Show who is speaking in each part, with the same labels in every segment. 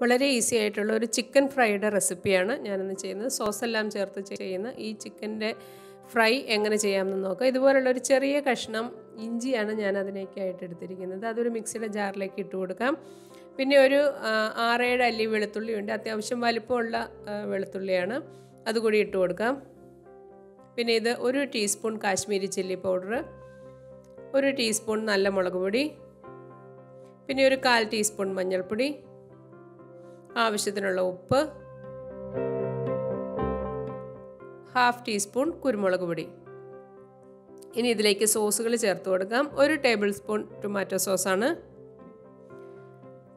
Speaker 1: വളരെ ഈസി ആയിട്ടുള്ള ഒരു ചിക്കൻ ഫ്രൈയുടെ റെസിപ്പിയാണ് ഞാനിന്ന് ചെയ്യുന്നത്. സോസ് എല്ലാം ചേർത്ത് ചെയ്യുന്ന ഈ ചിക്കൻ്റെ ഫ്രൈ എങ്ങനെ ചെയ്യാമെന്ന് നോക്കാം. ഇതുപോലുള്ള ഒരു ചെറിയ കഷ്ണം ഇഞ്ചിയാണ് ഞാൻ അതിനേക്കായിട്ട് എടുത്തിരിക്കുന്നത്. അതൊരു മിക്സിയുടെ ജാറിലേക്ക് ഇട്ട് കൊടുക്കാം. പിന്നെ ഒരു 6-7 അല്ലി വെളുത്തുള്ളിയുണ്ട്. അത്യാവശ്യം വലിപ്പമുള്ള വെളുത്തുള്ളിയാണ്, അതുകൂടി ഇട്ട് കൊടുക്കാം. പിന്നെ ഇത് 1 teaspoon Kashmiri chilli powder, 1 teaspoon നല്ല മുളക് പൊടി, പിന്നെ ഒരു 1/4 ടീസ്പൂൺ മഞ്ഞൾപ്പൊടി, ആവശ്യത്തിനുള്ള ഉപ്പ്, 1/2 ടീസ്പൂൺ കുരുമുളക് പൊടി. ഇനി ഇതിലേക്ക് സോസുകൾ ചേർത്ത് കൊടുക്കാം. 1 ടേബിൾ സ്പൂൺ ടൊമാറ്റോ സോസാണ്,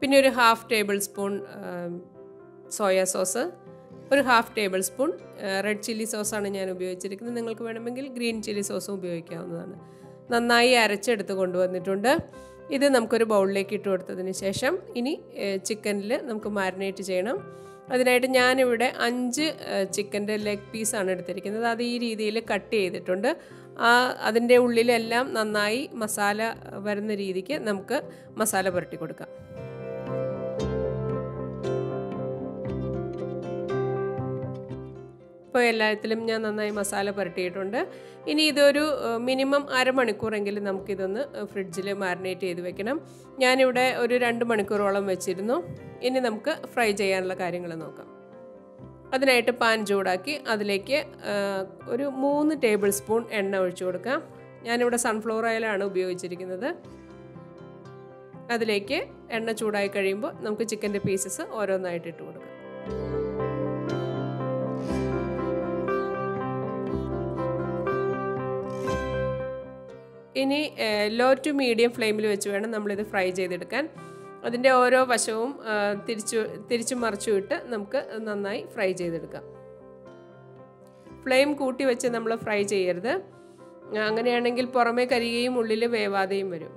Speaker 1: പിന്നെ ഒരു 1/2 ടേബിൾ സ്പൂൺ സോയ സോസ്, ഒരു 1/2 ടേബിൾ സ്പൂൺ റെഡ് ചില്ലി സോസാണ് ഞാൻ ഉപയോഗിച്ചിരിക്കുന്നത്. നിങ്ങൾക്ക് വേണമെങ്കിൽ ഗ്രീൻ ചില്ലി സോസും ഉപയോഗിക്കാവുന്നതാണ്. നന്നായി അരച്ചെടുത്ത് കൊണ്ടുവന്നിട്ടുണ്ട്. ഇത് നമുക്കൊരു ബൗളിലേക്ക് ഇട്ട് കൊടുത്തതിന് ശേഷം ഇനി ചിക്കനിൽ നമുക്ക് മാരിനേറ്റ് ചെയ്യണം. അതിനായിട്ട് ഞാനിവിടെ 5 ചിക്കൻ്റെ ലെഗ് പീസാണ് എടുത്തിരിക്കുന്നത്. അത് ഈ രീതിയിൽ കട്ട് ചെയ്തിട്ടുണ്ട്. അതിൻ്റെ ഉള്ളിലെല്ലാം നന്നായി മസാല വരുന്ന രീതിക്ക് നമുക്ക് മസാല പുരട്ടി കൊടുക്കാം. ഇപ്പോൾ എല്ലാത്തിലും ഞാൻ നന്നായി മസാല പുരട്ടിയിട്ടുണ്ട്. ഇനി ഇതൊരു മിനിമം അരമണിക്കൂറെങ്കിലും നമുക്കിതൊന്ന് ഫ്രിഡ്ജിൽ മാരിനേറ്റ് ചെയ്ത് വെക്കണം. ഞാനിവിടെ ഒരു 2 മണിക്കൂറോളം വെച്ചിരുന്നു. ഇനി നമുക്ക് ഫ്രൈ ചെയ്യാനുള്ള കാര്യങ്ങൾ നോക്കാം. അതിനായിട്ട് പാൻ ചൂടാക്കി അതിലേക്ക് ഒരു 3 ടേബിൾ സ്പൂൺ എണ്ണ ഒഴിച്ചു കൊടുക്കാം. ഞാനിവിടെ സൺഫ്ലവർ ഓയിലാണ് ഉപയോഗിച്ചിരിക്കുന്നത്. അതിലേക്ക് എണ്ണ ചൂടായി കഴിയുമ്പോൾ നമുക്ക് ചിക്കൻ്റെ പീസസ് ഓരോന്നായിട്ട് ഇട്ട് കൊടുക്കാം. ഇനി ലോ ടു മീഡിയം ഫ്ലെയിമിൽ വെച്ച് വേണം നമ്മളിത് ഫ്രൈ ചെയ്തെടുക്കാൻ. അതിൻ്റെ ഓരോ വശവും തിരിച്ചും മറിച്ചും ഇട്ട് നമുക്ക് നന്നായി ഫ്രൈ ചെയ്തെടുക്കാം. ഫ്ലെയിം കൂട്ടി വെച്ച് നമ്മൾ ഫ്രൈ ചെയ്യരുത്. അങ്ങനെയാണെങ്കിൽ പുറമേ കരിയുകയും ഉള്ളിൽ വേവാതെയും വരും.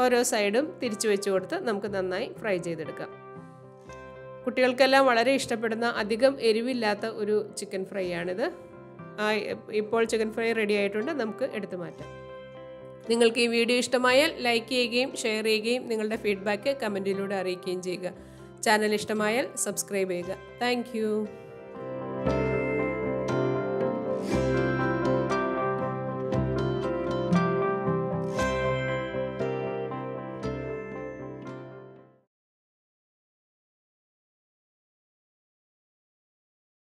Speaker 1: ഓരോ സൈഡും തിരിച്ചു വെച്ച് കൊടുത്ത് നമുക്ക് നന്നായി ഫ്രൈ ചെയ്തെടുക്കാം. കുട്ടികൾക്കെല്ലാം വളരെ ഇഷ്ടപ്പെടുന്ന അധികം എരിവില്ലാത്ത ഒരു ചിക്കൻ ഫ്രൈ ആണിത്. ഇപ്പോൾ ചിക്കൻ ഫ്രൈ റെഡി ആയിട്ടുണ്ട്. നമുക്ക് എടുത്തു മാറ്റാം. നിങ്ങൾക്ക് ഈ വീഡിയോ ഇഷ്ടമായാൽ ലൈക്ക് ചെയ്യുകയും ഷെയർ ചെയ്യുകയും നിങ്ങളുടെ ഫീഡ്ബാക്ക് കമൻറ്റിലൂടെ അറിയിക്കുകയും ചെയ്യുക. ചാനൽ ഇഷ്ടമായാൽ സബ്സ്ക്രൈബ് ചെയ്യുക. താങ്ക്